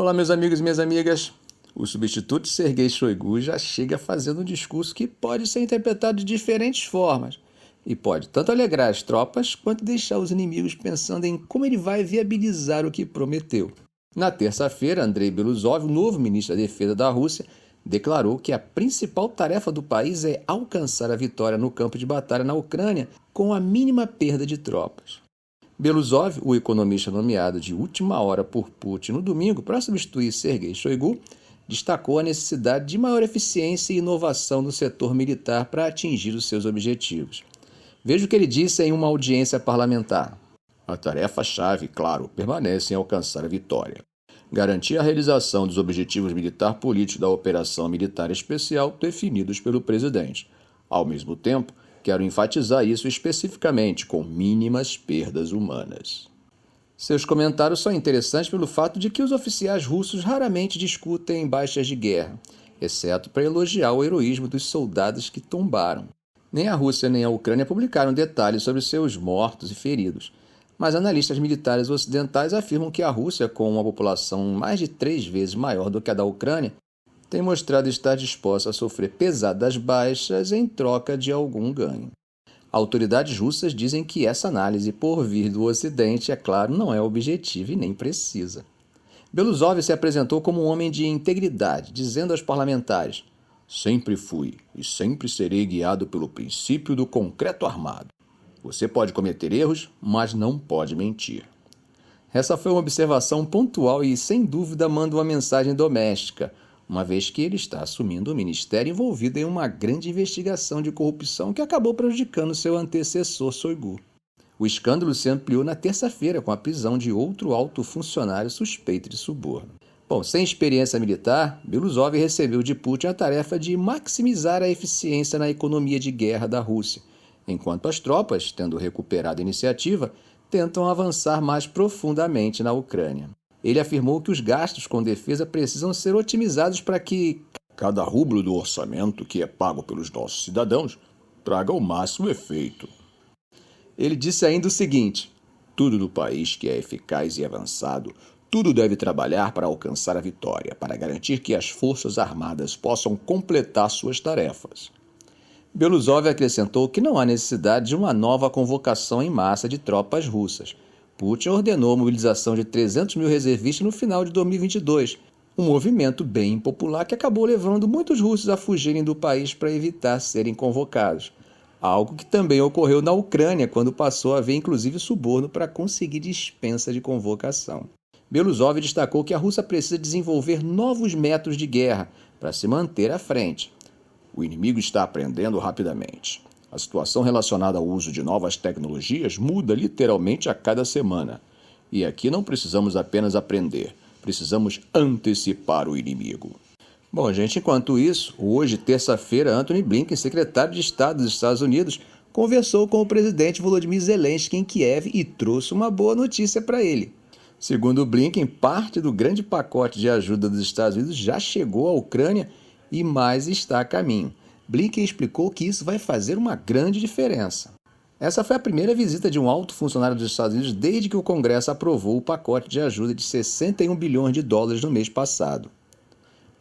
Olá, meus amigos e minhas amigas. O substituto de Sergei Shoigu já chega fazendo um discurso que pode ser interpretado de diferentes formas e pode tanto alegrar as tropas quanto deixar os inimigos pensando em como ele vai viabilizar o que prometeu. Na terça-feira, Andrei Beluzov, o novo ministro da Defesa da Rússia, declarou que a principal tarefa do país é alcançar a vitória no campo de batalha na Ucrânia com a mínima perda de tropas. Beluzov, o economista nomeado de última hora por Putin no domingo para substituir Sergei Shoigu, destacou a necessidade de maior eficiência e inovação no setor militar para atingir os seus objetivos. Veja o que ele disse em uma audiência parlamentar. A tarefa-chave, claro, permanece em alcançar a vitória. Garantir a realização dos objetivos militar-políticos da operação militar especial definidos pelo presidente. Ao mesmo tempo, quero enfatizar isso especificamente, com mínimas perdas humanas. Seus comentários são interessantes pelo fato de que os oficiais russos raramente discutem baixas de guerra, exceto para elogiar o heroísmo dos soldados que tombaram. Nem a Rússia nem a Ucrânia publicaram detalhes sobre seus mortos e feridos, mas analistas militares ocidentais afirmam que a Rússia, com uma população mais de 3 vezes maior do que a da Ucrânia, tem mostrado estar disposta a sofrer pesadas baixas em troca de algum ganho. Autoridades russas dizem que essa análise, por vir do Ocidente, é claro, não é objetiva e nem precisa. Beluzov se apresentou como um homem de integridade, dizendo aos parlamentares: "Sempre fui e sempre serei guiado pelo princípio do concreto armado. Você pode cometer erros, mas não pode mentir." Essa foi uma observação pontual e, sem dúvida, manda uma mensagem doméstica, uma vez que ele está assumindo um ministério envolvido em uma grande investigação de corrupção que acabou prejudicando seu antecessor Shoigu. O escândalo se ampliou na terça-feira com a prisão de outro alto funcionário suspeito de suborno. Sem experiência militar, Beluzov recebeu de Putin a tarefa de maximizar a eficiência na economia de guerra da Rússia, enquanto as tropas, tendo recuperado a iniciativa, tentam avançar mais profundamente na Ucrânia. Ele afirmou que os gastos com defesa precisam ser otimizados para que cada rublo do orçamento que é pago pelos nossos cidadãos traga o máximo efeito. Ele disse ainda o seguinte: "Tudo no país que é eficaz e avançado, tudo deve trabalhar para alcançar a vitória, para garantir que as forças armadas possam completar suas tarefas." Beluzov acrescentou que não há necessidade de uma nova convocação em massa de tropas russas. Putin ordenou a mobilização de 300 mil reservistas no final de 2022, um movimento bem impopular que acabou levando muitos russos a fugirem do país para evitar serem convocados, algo que também ocorreu na Ucrânia, quando passou a haver inclusive suborno para conseguir dispensa de convocação. Beluzov destacou que a Rússia precisa desenvolver novos métodos de guerra para se manter à frente. O inimigo está aprendendo rapidamente. A situação relacionada ao uso de novas tecnologias muda literalmente a cada semana. E aqui não precisamos apenas aprender, precisamos antecipar o inimigo. Gente, enquanto isso, hoje, terça-feira, Antony Blinken, secretário de Estado dos Estados Unidos, conversou com o presidente Volodymyr Zelensky em Kiev e trouxe uma boa notícia para ele. Segundo Blinken, parte do grande pacote de ajuda dos Estados Unidos já chegou à Ucrânia e mais está a caminho. Blinken explicou que isso vai fazer uma grande diferença. Essa foi a primeira visita de um alto funcionário dos Estados Unidos desde que o Congresso aprovou o pacote de ajuda de 61 bilhões de dólares no mês passado.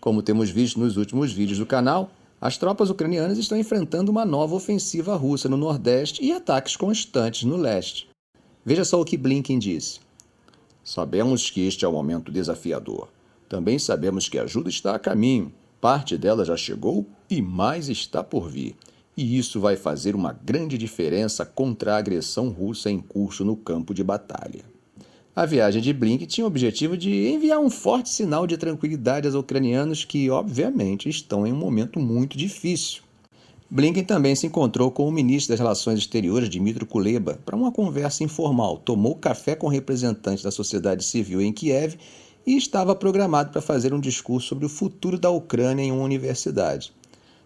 Como temos visto nos últimos vídeos do canal, as tropas ucranianas estão enfrentando uma nova ofensiva russa no Nordeste e ataques constantes no Leste. Veja só o que Blinken disse: "Sabemos que este é um momento desafiador. Também sabemos que a ajuda está a caminho. Parte dela já chegou e mais está por vir. E isso vai fazer uma grande diferença contra a agressão russa em curso no campo de batalha." A viagem de Blinken tinha o objetivo de enviar um forte sinal de tranquilidade aos ucranianos que, obviamente, estão em um momento muito difícil. Blinken também se encontrou com o ministro das Relações Exteriores, Dmytro Kuleba, para uma conversa informal. Tomou café com representantes da sociedade civil em Kiev e estava programado para fazer um discurso sobre o futuro da Ucrânia em uma universidade.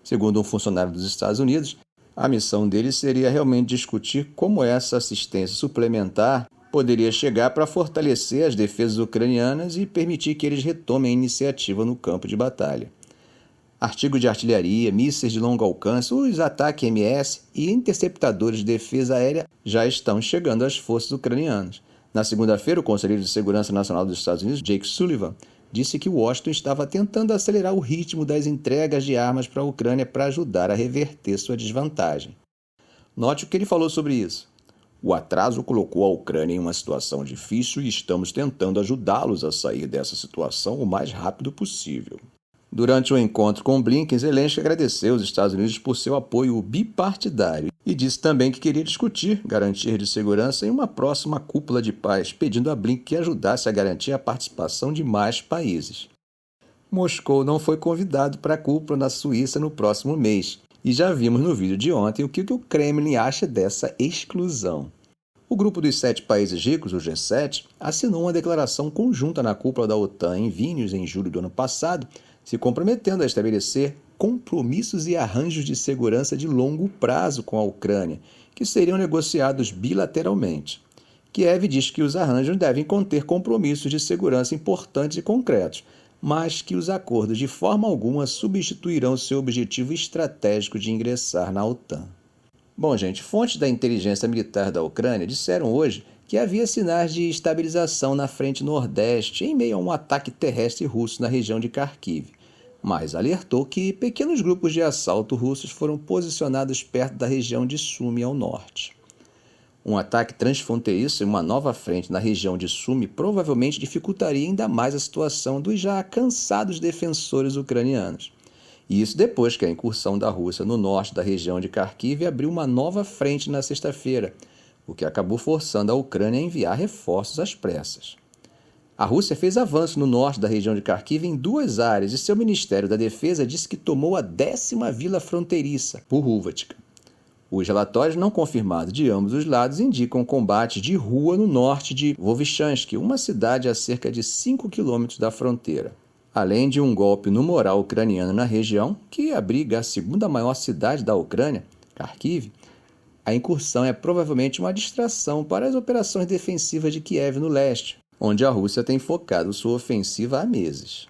Segundo um funcionário dos Estados Unidos, a missão dele seria realmente discutir como essa assistência suplementar poderia chegar para fortalecer as defesas ucranianas e permitir que eles retomem a iniciativa no campo de batalha. Artigos de artilharia, mísseis de longo alcance, os ataques MS e interceptadores de defesa aérea já estão chegando às forças ucranianas. Na segunda-feira, o conselheiro de Segurança Nacional dos Estados Unidos, Jake Sullivan, disse que Washington estava tentando acelerar o ritmo das entregas de armas para a Ucrânia para ajudar a reverter sua desvantagem. Note o que ele falou sobre isso. O atraso colocou a Ucrânia em uma situação difícil e estamos tentando ajudá-los a sair dessa situação o mais rápido possível. Durante o encontro com Blinken, Zelensky agradeceu os Estados Unidos por seu apoio bipartidário e disse também que queria discutir garantias de segurança em uma próxima cúpula de paz, pedindo a Blinken que ajudasse a garantir a participação de mais países. Moscou não foi convidado para a cúpula na Suíça no próximo mês, e já vimos no vídeo de ontem o que o Kremlin acha dessa exclusão. O grupo dos 7 países ricos, o G7, assinou uma declaração conjunta na cúpula da OTAN em Vilnius em julho do ano passado, se comprometendo a estabelecer compromissos e arranjos de segurança de longo prazo com a Ucrânia, que seriam negociados bilateralmente. Kiev diz que os arranjos devem conter compromissos de segurança importantes e concretos, mas que os acordos de forma alguma substituirão seu objetivo estratégico de ingressar na OTAN. Bom, gente, fontes da inteligência militar da Ucrânia disseram hoje que havia sinais de estabilização na frente nordeste em meio a um ataque terrestre russo na região de Kharkiv, mas alertou que pequenos grupos de assalto russos foram posicionados perto da região de Sumy ao norte. Um ataque transfronteiriço em uma nova frente na região de Sumy provavelmente dificultaria ainda mais a situação dos já cansados defensores ucranianos. E isso depois que a incursão da Rússia no norte da região de Kharkiv abriu uma nova frente na sexta-feira, o que acabou forçando a Ucrânia a enviar reforços às pressas. A Rússia fez avanço no norte da região de Kharkiv em 2 áreas e seu Ministério da Defesa disse que tomou a 10ª vila fronteiriça, Purhuvatka. Os relatórios não confirmados de ambos os lados indicam combates de rua no norte de Vovchansk, uma cidade a cerca de 5 quilômetros da fronteira. Além de um golpe no moral ucraniano na região, que abriga a 2ª maior cidade da Ucrânia, Kharkiv, a incursão é provavelmente uma distração para as operações defensivas de Kiev no leste, onde a Rússia tem focado sua ofensiva há meses.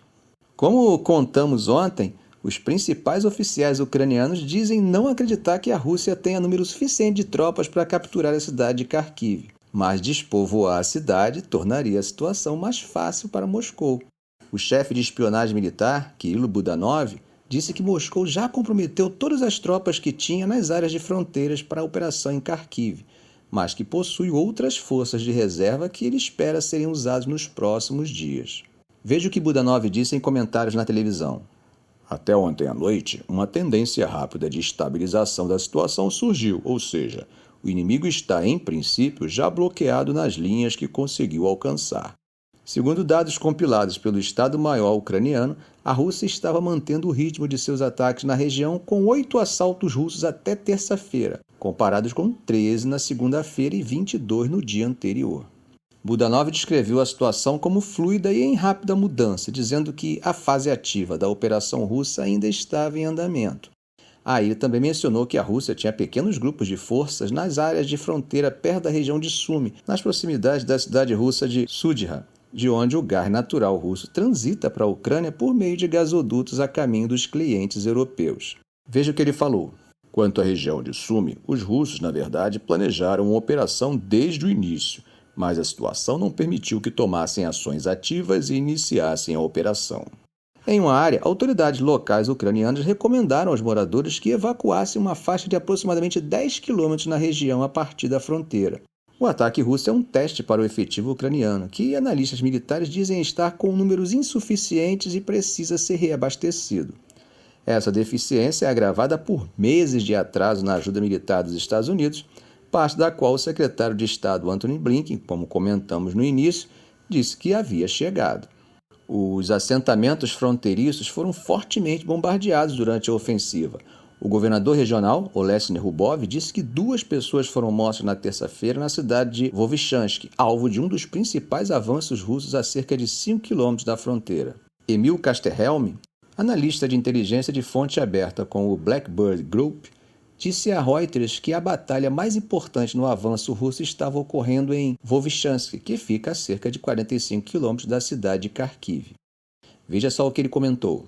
Como contamos ontem, os principais oficiais ucranianos dizem não acreditar que a Rússia tenha número suficiente de tropas para capturar a cidade de Kharkiv, mas despovoar a cidade tornaria a situação mais fácil para Moscou. O chefe de espionagem militar, Kirill Budanov, disse que Moscou já comprometeu todas as tropas que tinha nas áreas de fronteiras para a operação em Kharkiv, mas que possui outras forças de reserva que ele espera serem usadas nos próximos dias. Veja o que Budanov disse em comentários na televisão. Até ontem à noite, uma tendência rápida de estabilização da situação surgiu, ou seja, o inimigo está, em princípio, já bloqueado nas linhas que conseguiu alcançar. Segundo dados compilados pelo Estado-Maior ucraniano, a Rússia estava mantendo o ritmo de seus ataques na região com 8 assaltos russos até terça-feira, comparados com 13 na segunda-feira e 22 no dia anterior. Budanov descreveu a situação como fluida e em rápida mudança, dizendo que a fase ativa da operação russa ainda estava em andamento. Ele também mencionou que a Rússia tinha pequenos grupos de forças nas áreas de fronteira perto da região de Sumy, nas proximidades da cidade russa de Sudzha, de onde o gás natural russo transita para a Ucrânia por meio de gasodutos a caminho dos clientes europeus. Veja o que ele falou. Quanto à região de Sumy, os russos, na verdade, planejaram uma operação desde o início, mas a situação não permitiu que tomassem ações ativas e iniciassem a operação. Em uma área, autoridades locais ucranianas recomendaram aos moradores que evacuassem uma faixa de aproximadamente 10 quilômetros na região a partir da fronteira. O ataque russo é um teste para o efetivo ucraniano, que analistas militares dizem estar com números insuficientes e precisa ser reabastecido. Essa deficiência é agravada por meses de atraso na ajuda militar dos Estados Unidos, parte da qual o secretário de Estado Antony Blinken, como comentamos no início, disse que havia chegado. Os assentamentos fronteiriços foram fortemente bombardeados durante a ofensiva. O governador regional, Olesny Rubov, disse que 2 pessoas foram mortas na terça-feira na cidade de Vovchansk, alvo de um dos principais avanços russos a cerca de 5 quilômetros da fronteira. Emil Casterhelm, analista de inteligência de fonte aberta com o Blackbird Group, disse a Reuters que a batalha mais importante no avanço russo estava ocorrendo em Vovchansk, que fica a cerca de 45 quilômetros da cidade de Kharkiv. Veja só o que ele comentou.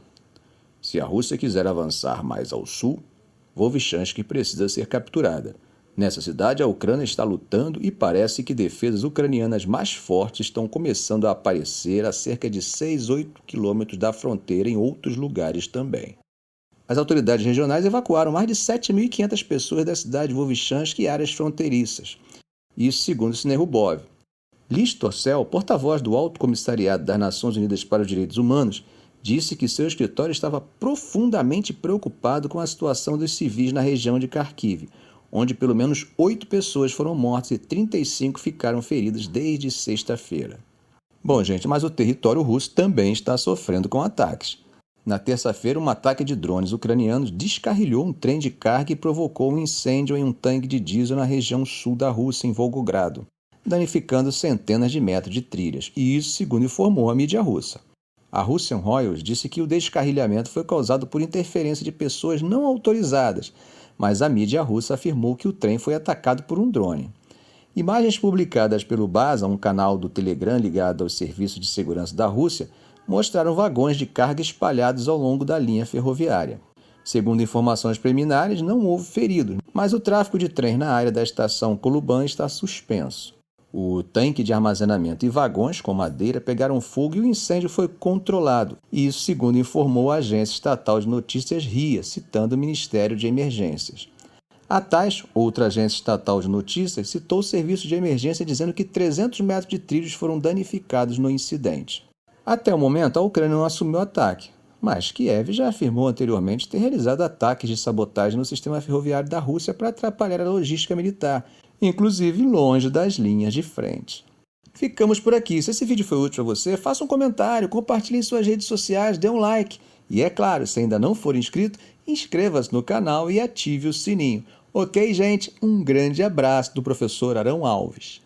Se a Rússia quiser avançar mais ao sul, Vovchansk precisa ser capturada. Nessa cidade, a Ucrânia está lutando e parece que defesas ucranianas mais fortes estão começando a aparecer a cerca de 6-8 quilômetros da fronteira em outros lugares também. As autoridades regionais evacuaram mais de 7.500 pessoas da cidade de Vovchansk e áreas fronteiriças. Isso segundo Snerubov. Liz Torcel, porta-voz do Alto Comissariado das Nações Unidas para os Direitos Humanos, disse que seu escritório estava profundamente preocupado com a situação dos civis na região de Kharkiv, onde pelo menos 8 pessoas foram mortas e 35 ficaram feridas desde sexta-feira. Bom, gente, mas o território russo também está sofrendo com ataques. Na terça-feira, um ataque de drones ucranianos descarrilhou um trem de carga e provocou um incêndio em um tanque de diesel na região sul da Rússia, em Volgogrado, danificando centenas de metros de trilhas, e isso segundo informou a mídia russa. A Russian Royals disse que o descarrilhamento foi causado por interferência de pessoas não autorizadas, mas a mídia russa afirmou que o trem foi atacado por um drone. Imagens publicadas pelo Baza, um canal do Telegram ligado aos serviços de segurança da Rússia, mostraram vagões de carga espalhados ao longo da linha ferroviária. Segundo informações preliminares, não houve feridos, mas o tráfego de trens na área da estação Koluban está suspenso. O tanque de armazenamento e vagões com madeira pegaram fogo e o incêndio foi controlado. Isso segundo informou a agência estatal de notícias RIA, citando o Ministério de Emergências. A TASS, outra agência estatal de notícias, citou o serviço de emergência dizendo que 300 metros de trilhos foram danificados no incidente. Até o momento, a Ucrânia não assumiu o ataque, mas Kiev já afirmou anteriormente ter realizado ataques de sabotagem no sistema ferroviário da Rússia para atrapalhar a logística militar, inclusive longe das linhas de frente. Ficamos por aqui. Se esse vídeo foi útil para você, faça um comentário, compartilhe em suas redes sociais, dê um like. E é claro, se ainda não for inscrito, inscreva-se no canal e ative o sininho. Ok, gente? Um grande abraço do professor Arão Alves.